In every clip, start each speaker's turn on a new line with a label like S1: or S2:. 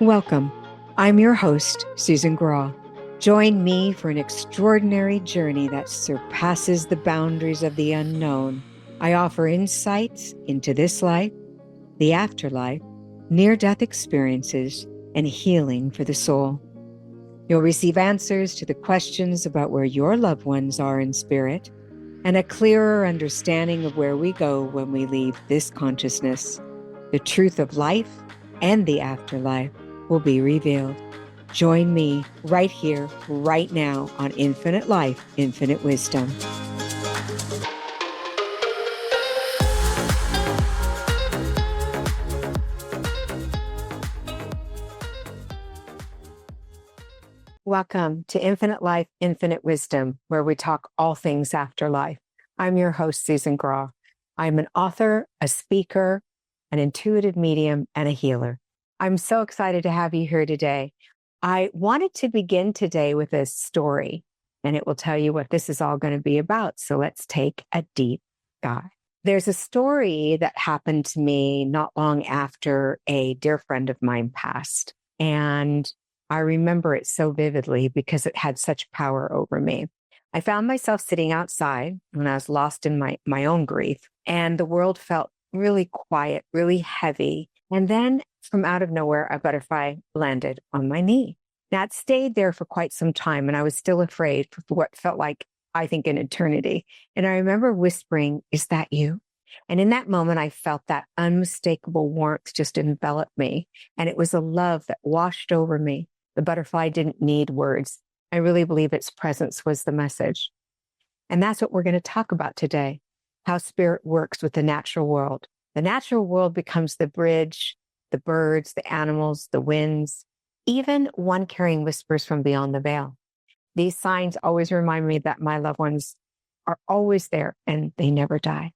S1: Welcome. I'm your host, Susan Grau. Join me for an extraordinary journey that surpasses the boundaries of the unknown. I offer insights into this life, the afterlife, near-death experiences, and healing for the soul. You'll receive answers to the questions about where your loved ones are in spirit, and a clearer understanding of where we go when we leave this consciousness. The truth of life and the afterlife will be revealed. Join me right here, right now on Infinite Life, Infinite Wisdom. Welcome to Infinite Life, Infinite Wisdom, where we talk all things afterlife. I'm your host, Susan Grau. I'm an author, a speaker, an intuitive medium, and a healer. I'm so excited to have you here today. I wanted to begin today with a story, and it will tell you what this is all going to be about. So let's take a deep dive. There's a story that happened to me not long after a dear friend of mine passed, and I remember it so vividly because it had such power over me. I found myself sitting outside when I was lost in my own grief, and the world felt really quiet, really heavy. And then from out of nowhere, a butterfly landed on my knee. Now, it stayed there for quite some time, and I was still afraid for what felt like, I think, an eternity. And I remember whispering, "Is that you?" And in that moment, I felt that unmistakable warmth just envelop me. And it was a love that washed over me. The butterfly didn't need words. I really believe its presence was the message. And that's what we're going to talk about today, how spirit works with the natural world. The natural world becomes the bridge, the birds, the animals, the winds, even one carrying whispers from beyond the veil. These signs always remind me that my loved ones are always there and they never die,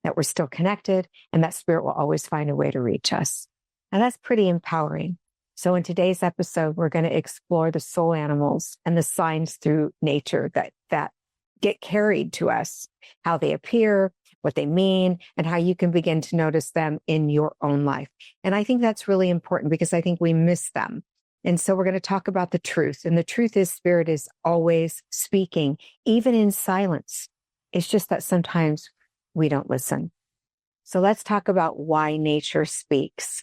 S1: that we're still connected, and that spirit will always find a way to reach us. And that's pretty empowering. So in today's episode, we're going to explore the soul animals and the signs through nature that get carried to us, how they appear, what they mean, and how you can begin to notice them in your own life. And I think that's really important because I think we miss them. And so we're going to talk about the truth. And the truth is spirit is always speaking, even in silence. It's just that sometimes we don't listen. So let's talk about why nature speaks.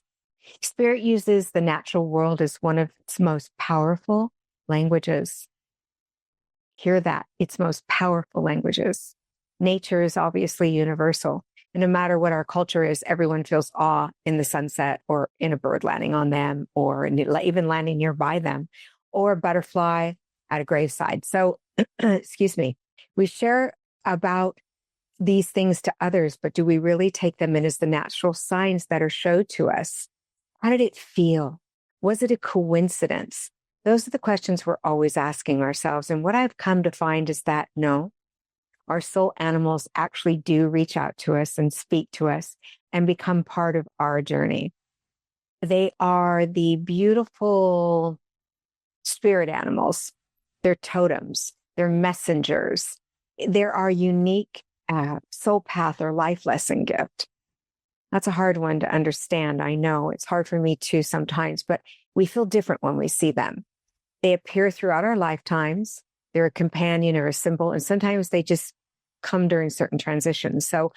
S1: Spirit uses the natural world as one of its most powerful languages. Hear that, its most powerful languages. Nature is obviously universal. And no matter what our culture is, everyone feels awe in the sunset or in a bird landing on them or even landing nearby them or a butterfly at a graveside. So, excuse me, we share about these things to others, but do we really take them in as the natural signs that are showed to us? How did it feel? Was it a coincidence? Those are the questions we're always asking ourselves. And what I've come to find is that no, our soul animals actually do reach out to us and speak to us and become part of our journey. They are the beautiful spirit animals. They're totems. They're messengers. They're our unique soul path or life lesson gift. That's a hard one to understand. I know it's hard for me too sometimes, but we feel different when we see them. They appear throughout our lifetimes. They're a companion or a symbol, and sometimes they just come during certain transitions. So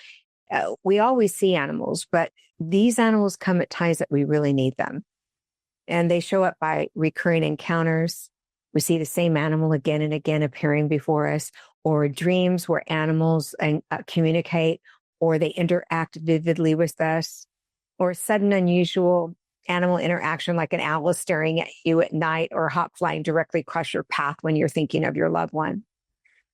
S1: we always see animals, but these animals come at times that we really need them. And they show up by recurring encounters. We see the same animal again and again appearing before us, or dreams where animals communicate, or they interact vividly with us, or sudden unusual animal interaction like an owl staring at you at night or a hawk flying directly across your path when you're thinking of your loved one.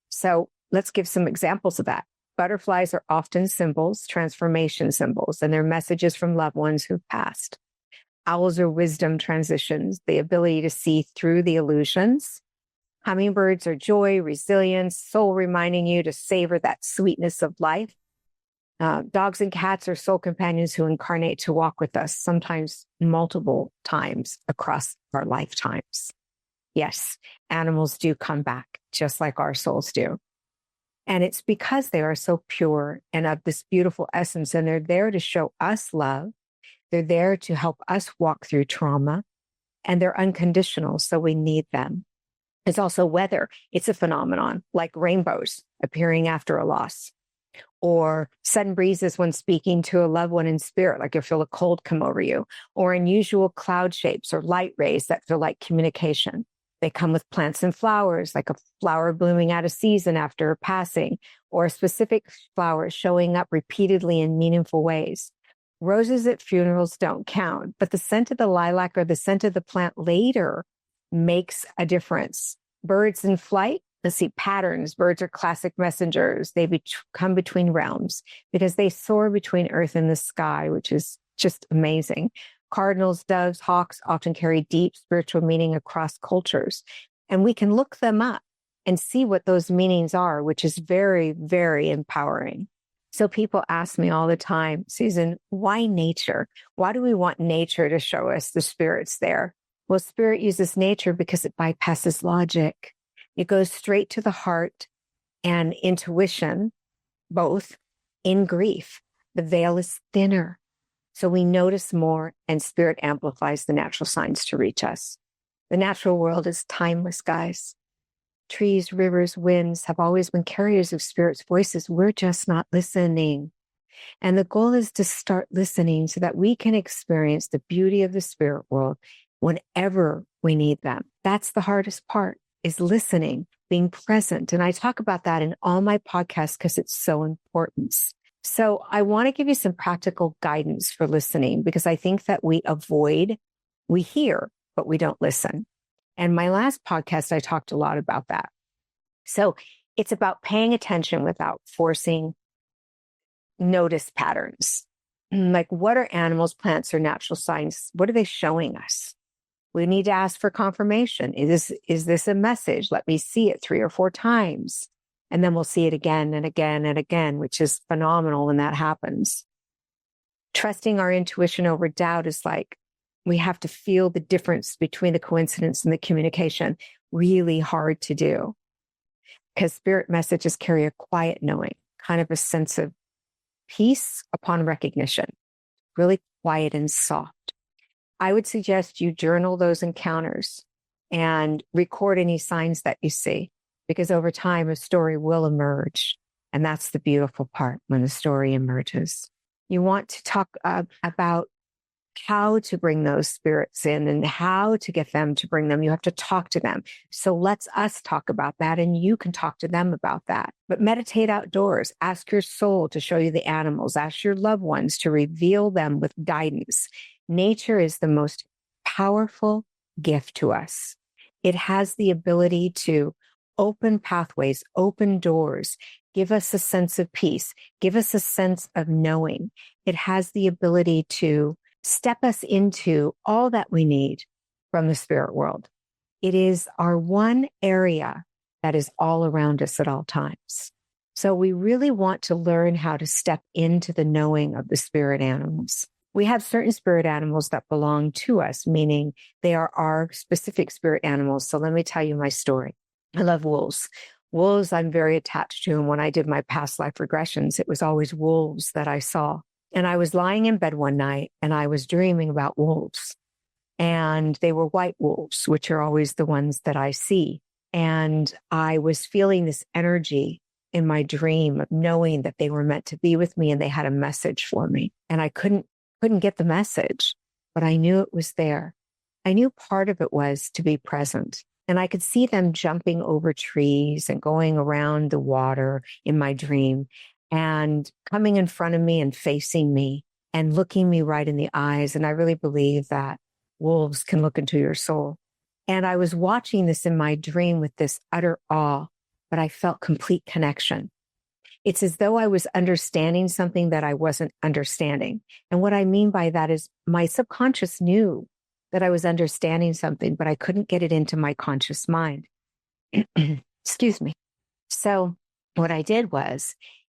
S1: So let's give some examples of that. Butterflies are often symbols, transformation symbols, and they're messages from loved ones who've passed. Owls are wisdom transitions, the ability to see through the illusions. Hummingbirds are joy, resilience, soul reminding you to savor that sweetness of life. Dogs and cats are soul companions who incarnate to walk with us, sometimes multiple times across our lifetimes. Yes, animals do come back, just like our souls do. And it's because they are so pure and of this beautiful essence, and they're there to show us love. They're there to help us walk through trauma. and they're unconditional, so we need them. It's also weather. It's a phenomenon, like rainbows appearing after a loss, or sudden breezes when speaking to a loved one in spirit, like you'll feel a cold come over you, or unusual cloud shapes or light rays that feel like communication. They come with plants and flowers, like a flower blooming out of season after passing, or a specific flower showing up repeatedly in meaningful ways. Roses at funerals don't count, but the scent of the lilac or the scent of the plant later makes a difference. Birds in flight, let's see, patterns. Birds are classic messengers. They come between realms because they soar between earth and the sky, which is just amazing. Cardinals, doves, hawks often carry deep spiritual meaning across cultures. And we can look them up and see what those meanings are, which is very, very empowering. So people ask me all the time, Susan, why nature? Why do we want nature to show us the spirits there? Well, spirit uses nature because it bypasses logic. It goes straight to the heart and intuition, both in grief. The veil is thinner, so we notice more, and spirit amplifies the natural signs to reach us. The natural world is timeless, guys. Trees, rivers, winds have always been carriers of spirit's voices. We're just not listening. And the goal is to start listening so that we can experience the beauty of the spirit world whenever we need them. That's the hardest part, is listening, being present. And I talk about that in all my podcasts because it's so important. So I want to give you some practical guidance for listening, because I think that we hear, but we don't listen. And my last podcast, I talked a lot about that. So it's about paying attention without forcing notice patterns. Like, what are animals, plants, or natural signs? What are they showing us? We need to ask for confirmation. Is this a message? Let me see it 3 or 4 times. And then we'll see it again and again and again, which is phenomenal when that happens. Trusting our intuition over doubt is like, we have to feel the difference between the coincidence and the communication. Really hard to do, because spirit messages carry a quiet knowing, kind of a sense of peace upon recognition, really quiet and soft. I would suggest you journal those encounters and record any signs that you see, because over time, a story will emerge. And that's the beautiful part, when the story emerges. You want to talk about how to bring those spirits in and how to get them to bring them. You have to talk to them. So let's us talk about that, and you can talk to them about that. But meditate outdoors. Ask your soul to show you the animals. Ask your loved ones to reveal them with guidance. Nature is the most powerful gift to us. It has the ability to open pathways, open doors, give us a sense of peace, give us a sense of knowing. It has the ability to step us into all that we need from the spirit world. It is our one area that is all around us at all times. So we really want to learn how to step into the knowing of the spirit animals. We have certain spirit animals that belong to us, meaning they are our specific spirit animals. So let me tell you my story. I love wolves. Wolves I'm very attached to. And when I did my past life regressions, it was always wolves that I saw. And I was lying in bed one night and I was dreaming about wolves. And they were white wolves, which are always the ones that I see. And I was feeling this energy in my dream of knowing that they were meant to be with me and they had a message for me. And I couldn't get the message, but I knew it was there. I knew part of it was to be present. And I could see them jumping over trees and going around the water in my dream and coming in front of me and facing me and looking me right in the eyes. And I really believe that wolves can look into your soul. And I was watching this in my dream with this utter awe, but I felt complete connection. It's as though I was understanding something that I wasn't understanding. And what I mean by that is my subconscious knew that I was understanding something, but I couldn't get it into my conscious mind. Excuse me. So what I did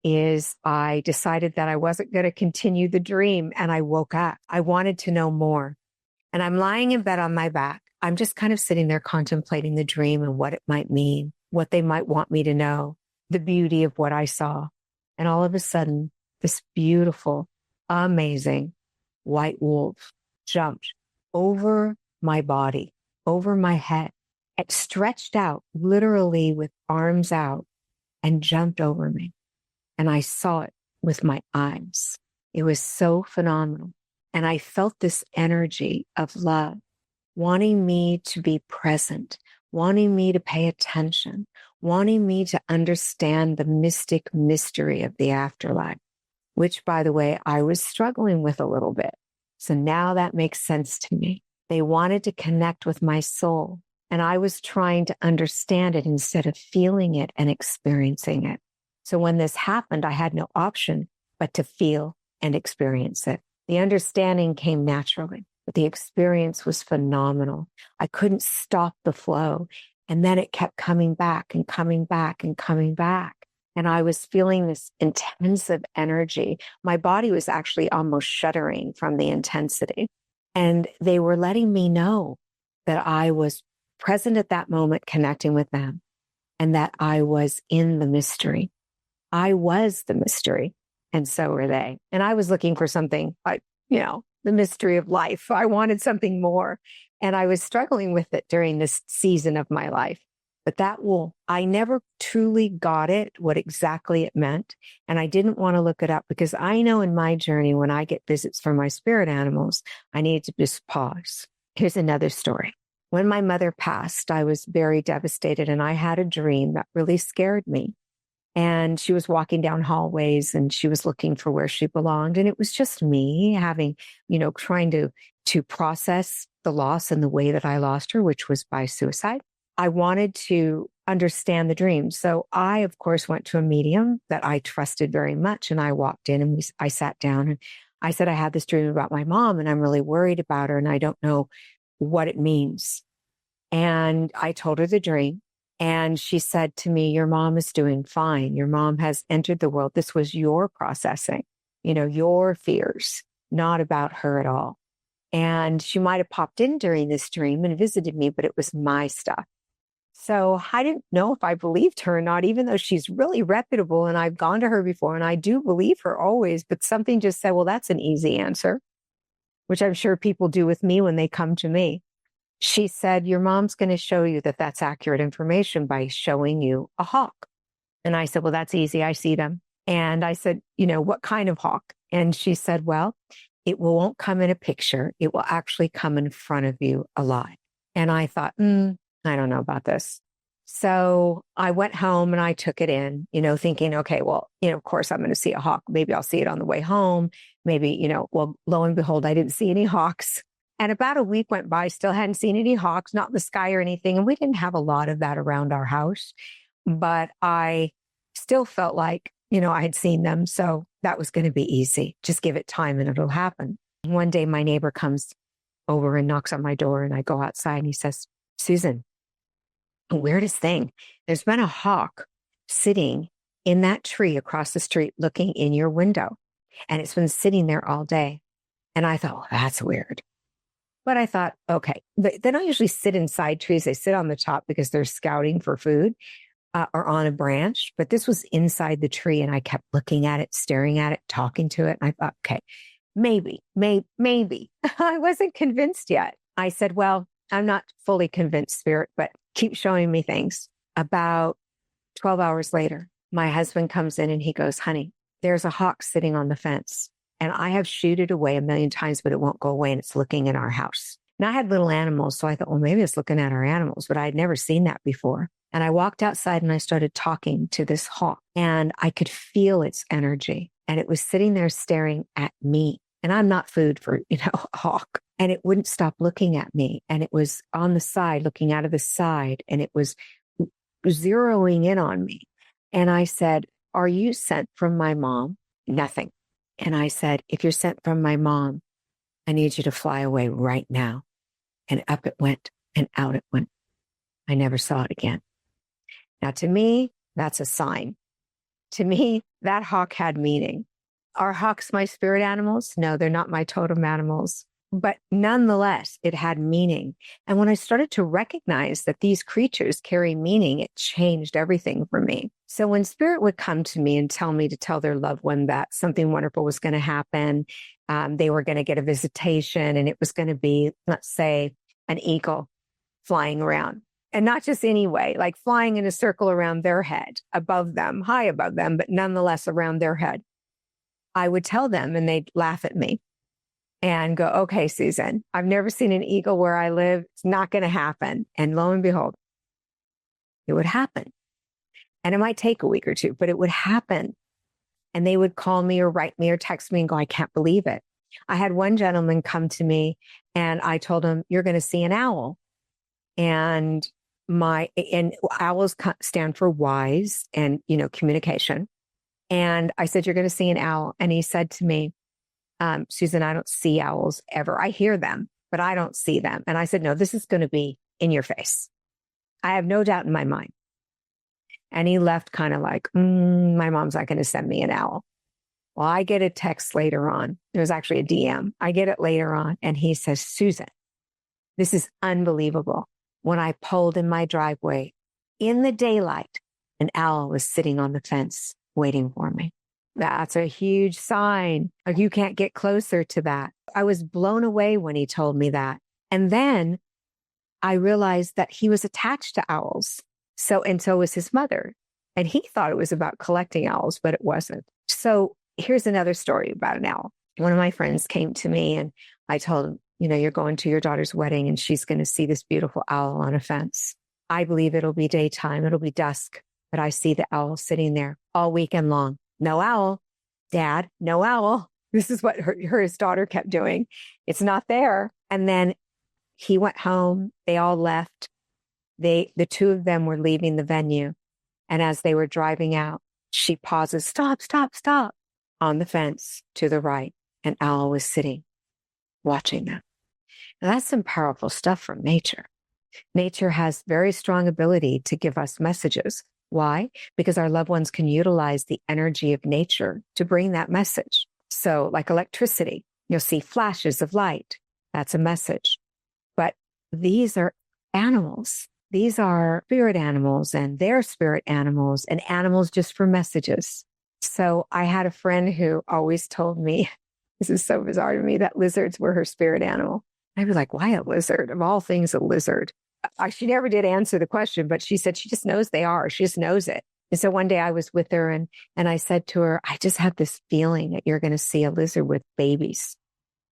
S1: is I decided that I wasn't going to continue the dream, and I woke up. I wanted to know more. And I'm lying in bed on my back. I'm just kind of sitting there contemplating the dream and what it might mean, what they might want me to know, the beauty of what I saw. And all of a sudden, this beautiful, amazing white wolf jumped over my body, over my head. It stretched out literally with arms out and jumped over me. And I saw it with my eyes. It was so phenomenal. And I felt this energy of love, wanting me to be present, wanting me to pay attention, wanting me to understand the mystic mystery of the afterlife, which, by the way, I was struggling with a little bit. So now that makes sense to me. They wanted to connect with my soul, and I was trying to understand it instead of feeling it and experiencing it. So when this happened, I had no option but to feel and experience it. The understanding came naturally, but the experience was phenomenal. I couldn't stop the flow. And then it kept coming back and coming back and coming back. And I was feeling this intensive energy. My body was actually almost shuddering from the intensity. And they were letting me know that I was present at that moment, connecting with them, and that I was in the mystery. I was the mystery, and so were they. And I was looking for something like, the mystery of life. I wanted something more. And I was struggling with it during this season of my life. But I never truly got it, what exactly it meant. And I didn't want to look it up because I know in my journey, when I get visits from my spirit animals, I need to just pause. Here's another story. When my mother passed, I was very devastated, and I had a dream that really scared me. And she was walking down hallways and she was looking for where she belonged. And it was just me having, trying to process the loss and the way that I lost her, which was by suicide. I wanted to understand the dream. So I, of course, went to a medium that I trusted very much. And I walked in and I sat down and I said, I had this dream about my mom and I'm really worried about her and I don't know what it means. And I told her the dream. And she said to me, your mom is doing fine. Your mom has entered the world. This was your processing, your fears, not about her at all. And she might have popped in during this dream and visited me, but it was my stuff. So I didn't know if I believed her or not, even though she's really reputable and I've gone to her before and I do believe her always. But something just said, well, that's an easy answer, which I'm sure people do with me when they come to me. She said, your mom's going to show you that that's accurate information by showing you a hawk. And I said, well, that's easy. I see them. And I said, what kind of hawk? And she said, well, it won't come in a picture. It will actually come in front of you alive. And I thought, I don't know about this. So I went home and I took it in, thinking, okay, well, of course I'm going to see a hawk. Maybe I'll see it on the way home. Maybe, well, lo and behold, I didn't see any hawks. And about a week went by, still hadn't seen any hawks, not in the sky or anything. And we didn't have a lot of that around our house, but I still felt like, I had seen them. So that was going to be easy. Just give it time and it'll happen. One day my neighbor comes over and knocks on my door and I go outside and he says, Susan, weirdest thing. There's been a hawk sitting in that tree across the street looking in your window. And it's been sitting there all day. And I thought, well, that's weird. But I thought, okay, they don't usually sit inside trees. They sit on the top because they're scouting for food or on a branch. But this was inside the tree. And I kept looking at it, staring at it, talking to it. And I thought, okay, maybe. I wasn't convinced yet. I said, well, I'm not fully convinced, Spirit, but keep showing me things. About 12 hours later, my husband comes in and he goes, honey, there's a hawk sitting on the fence. And I have shooed it away a million times, but it won't go away. And it's looking in our house. And I had little animals. So I thought, well, maybe it's looking at our animals, but I had never seen that before. And I walked outside and I started talking to this hawk and I could feel its energy. And it was sitting there staring at me. And I'm not food for, a hawk. And it wouldn't stop looking at me. And it was on the side, looking out of the side. And it was zeroing in on me. And I said, are you sent from my mom? Nothing. And I said, if you're sent from my mom, I need you to fly away right now. And up it went and out it went. I never saw it again. Now, to me, that's a sign. To me, that hawk had meaning. Are hawks my spirit animals? No, they're not my totem animals. But nonetheless, it had meaning. And when I started to recognize that these creatures carry meaning, it changed everything for me. So when spirit would come to me and tell me to tell their loved one that something wonderful was going to happen, they were going to get a visitation and it was going to be, let's say, an eagle flying around. And not just any way, like flying in a circle around their head, above them, high above them, but nonetheless around their head. I would tell them and they'd laugh at me and go, okay, Susan, I've never seen an eagle where I live. It's not going to happen. And lo and behold, it would happen. And it might take a week or two, but it would happen. And they would call me or write me or text me and go, I can't believe it. I had one gentleman come to me and I told him, you're going to see an owl. And owls stand for wise and, communication. And I said, you're going to see an owl. And he said to me, Susan, I don't see owls ever. I hear them, but I don't see them. And I said, no, this is going to be in your face. I have no doubt in my mind. And he left kind of like, my mom's not going to send me an owl. Well, I get a text later on. It was actually a DM. I get it later on. And he says, Susan, this is unbelievable. When I pulled in my driveway in the daylight, an owl was sitting on the fence waiting for me. That's a huge sign. Like, you can't get closer to that. I was blown away when he told me that. And then I realized that he was attached to owls. So was his mother. And he thought it was about collecting owls, but it wasn't. So here's another story about an owl. One of my friends came to me and I told him, you're going to your daughter's wedding and she's going to see this beautiful owl on a fence. I believe it'll be daytime. It'll be dusk. But I see the owl sitting there all weekend long. No owl. Dad, no owl. This is what his daughter kept doing. It's not there. And then he went home. They all left. The two of them were leaving the venue. And as they were driving out, she pauses, stop, stop, stop. On the fence to the right, an owl was sitting, watching them. Now, that's some powerful stuff from nature. Nature has very strong ability to give us messages. Why? Because our loved ones can utilize the energy of nature to bring that message. So like electricity, you'll see flashes of light. That's a message. But these are animals. These are spirit animals and they're spirit animals and animals just for messages. So I had a friend who always told me, this is so bizarre to me, that lizards were her spirit animal. I'd be like, why a lizard? Of all things, a lizard. She never did answer the question, but she said she just knows they are. She just knows it. And so one day I was with her and I said to her, I just have this feeling that you're going to see a lizard with babies.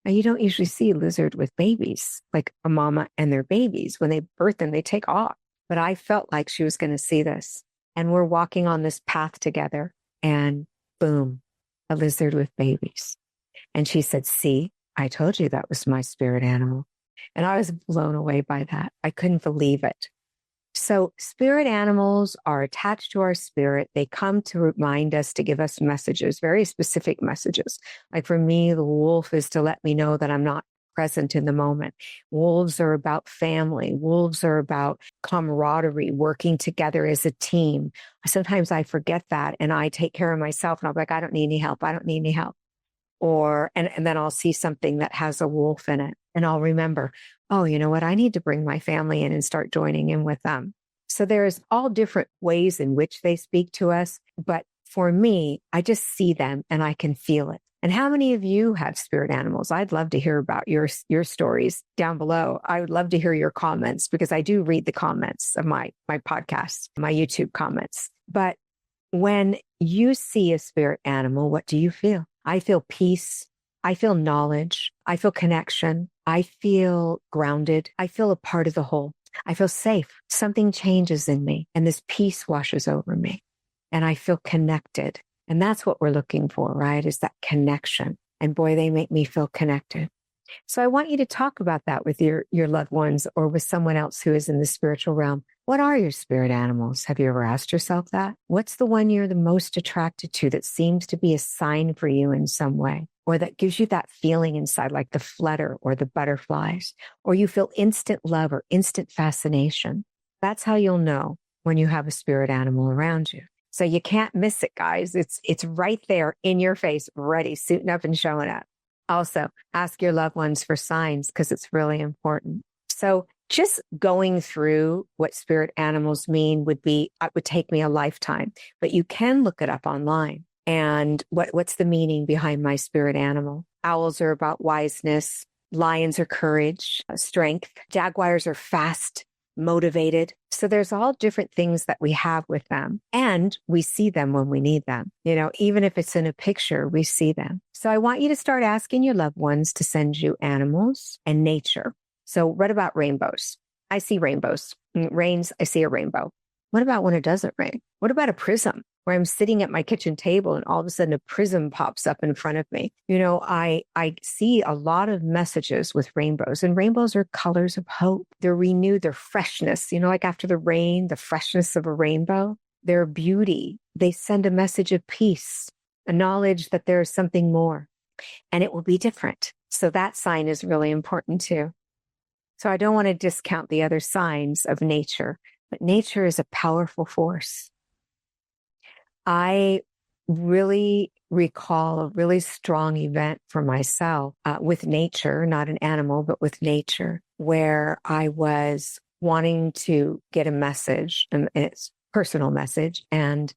S1: Now, you don't usually see a lizard with babies, like a mama and their babies. When they birth them, they take off. But I felt like she was going to see this. And we're walking on this path together and boom, a lizard with babies. And she said, see, I told you that was my spirit animal. And I was blown away by that. I couldn't believe it. So spirit animals are attached to our spirit. They come to remind us, to give us messages, very specific messages. Like for me, the wolf is to let me know that I'm not present in the moment. Wolves are about family. Wolves are about camaraderie, working together as a team. Sometimes I forget that and I take care of myself and I'll be like, I don't need any help. I don't need any help. And then I'll see something that has a wolf in it and I'll remember, oh, you know what? I need to bring my family in and start joining in with them. So there's all different ways in which they speak to us. But for me, I just see them and I can feel it. And how many of you have spirit animals? I'd love to hear about your stories down below. I would love to hear your comments because I do read the comments of my podcast, my YouTube comments. But when you see a spirit animal, what do you feel? I feel peace. I feel knowledge. I feel connection. I feel grounded. I feel a part of the whole. I feel safe. Something changes in me and this peace washes over me and I feel connected. And that's what we're looking for, right? Is that connection. And boy, they make me feel connected. So I want you to talk about that with your loved ones or with someone else who is in the spiritual realm. What are your spirit animals? Have you ever asked yourself that? What's the one you're the most attracted to that seems to be a sign for you in some way? Or that gives you that feeling inside, like the flutter or the butterflies, or you feel instant love or instant fascination. That's how you'll know when you have a spirit animal around you. So you can't miss it, guys. It's right there in your face, ready, suiting up and showing up. Also, ask your loved ones for signs because it's really important. So just going through what spirit animals mean would take me a lifetime, but you can look it up online. And what's the meaning behind my spirit animal? Owls are about wiseness. Lions are courage, strength. Jaguars are fast, motivated. So there's all different things that we have with them, and we see them when we need them. Even if it's in a picture, we see them. So I want you to start asking your loved ones to send you animals and nature. So what about rainbows? I see rainbows. When it rains, I see a rainbow. What about when it doesn't rain? What about a prism where I'm sitting at my kitchen table and all of a sudden a prism pops up in front of me? I see a lot of messages with rainbows, and rainbows are colors of hope. They're renewed, their freshness, like after the rain, the freshness of a rainbow, their beauty. They send a message of peace, a knowledge that there is something more, and it will be different. So that sign is really important too. So I don't want to discount the other signs of nature, but nature is a powerful force. I really recall a really strong event for myself with nature, not an animal, but with nature, where I was wanting to get a message, and it's a personal message, and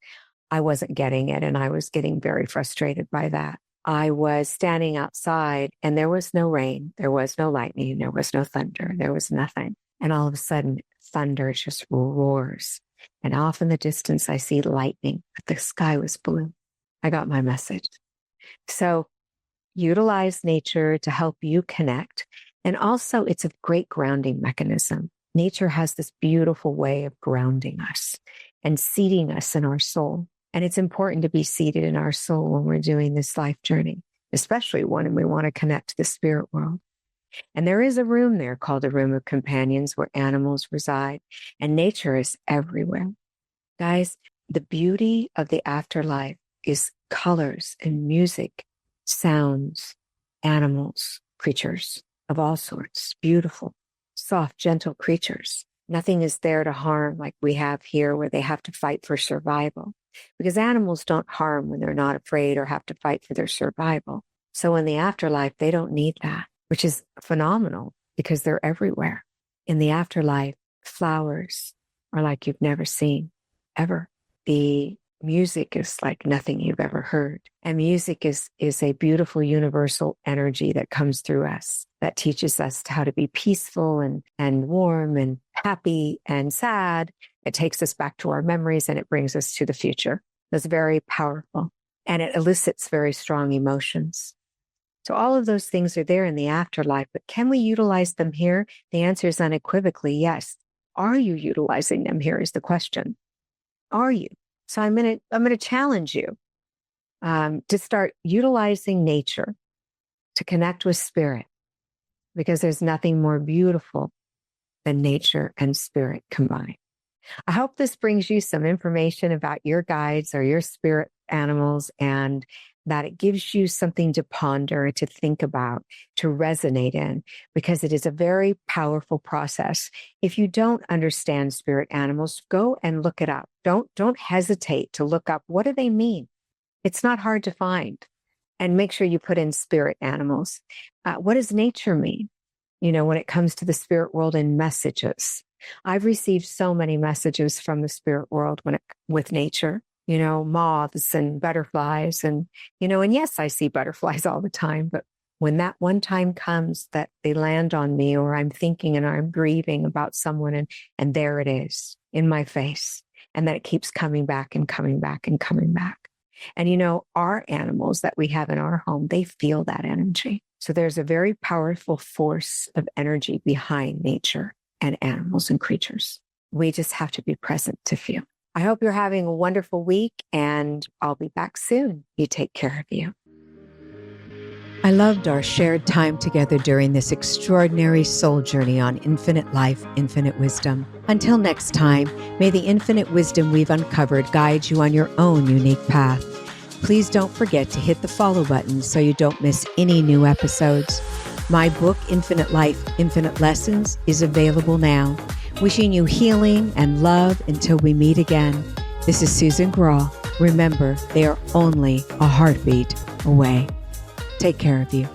S1: I wasn't getting it, and I was getting very frustrated by that. I was standing outside, and there was no rain, there was no lightning, there was no thunder, there was nothing. And all of a sudden, thunder just roars. And off in the distance, I see lightning, but the sky was blue. I got my message. So utilize nature to help you connect. And also, it's a great grounding mechanism. Nature has this beautiful way of grounding us and seating us in our soul. And it's important to be seated in our soul when we're doing this life journey, especially when we want to connect to the spirit world. And there is a room there called a room of companions where animals reside, and nature is everywhere. Guys, the beauty of the afterlife is colors and music, sounds, animals, creatures of all sorts, beautiful, soft, gentle creatures. Nothing is there to harm like we have here where they have to fight for survival, because animals don't harm when they're not afraid or have to fight for their survival. So in the afterlife, they don't need that, which is phenomenal because they're everywhere. In the afterlife, flowers are like you've never seen, ever. The music is like nothing you've ever heard. And music is a beautiful universal energy that comes through us, that teaches us how to be peaceful and warm and happy and sad. It takes us back to our memories and it brings us to the future. It's very powerful and it elicits very strong emotions. So all of those things are there in the afterlife, but can we utilize them here? The answer is unequivocally yes. Are you utilizing them here is the question. Are you? So I'm going to challenge you to start utilizing nature to connect with spirit, because there's nothing more beautiful than nature and spirit combined. I hope this brings you some information about your guides or your spirit animals, and that it gives you something to ponder, to think about, to resonate in, because it is a very powerful process. If you don't understand spirit animals, go and look it up. Don't hesitate to look up, what do they mean? It's not hard to find. And make sure you put in spirit animals. What does nature mean? When it comes to the spirit world and messages. I've received so many messages from the spirit world with nature. Moths and butterflies and yes, I see butterflies all the time, but when that one time comes that they land on me, or I'm thinking and I'm grieving about someone and there it is in my face, and then it keeps coming back and coming back and coming back. And our animals that we have in our home, they feel that energy. So there's a very powerful force of energy behind nature and animals and creatures. We just have to be present to feel. I hope you're having a wonderful week, and I'll be back soon. You take care of you. I loved our shared time together during this extraordinary soul journey on infinite life, infinite wisdom. Until next time, may the infinite wisdom we've uncovered guide you on your own unique path. Please don't forget to hit the follow button so you don't miss any new episodes. My book, Infinite Life, Infinite Lessons, is available now. Wishing you healing and love until we meet again. This is Susan Grau. Remember, they are only a heartbeat away. Take care of you.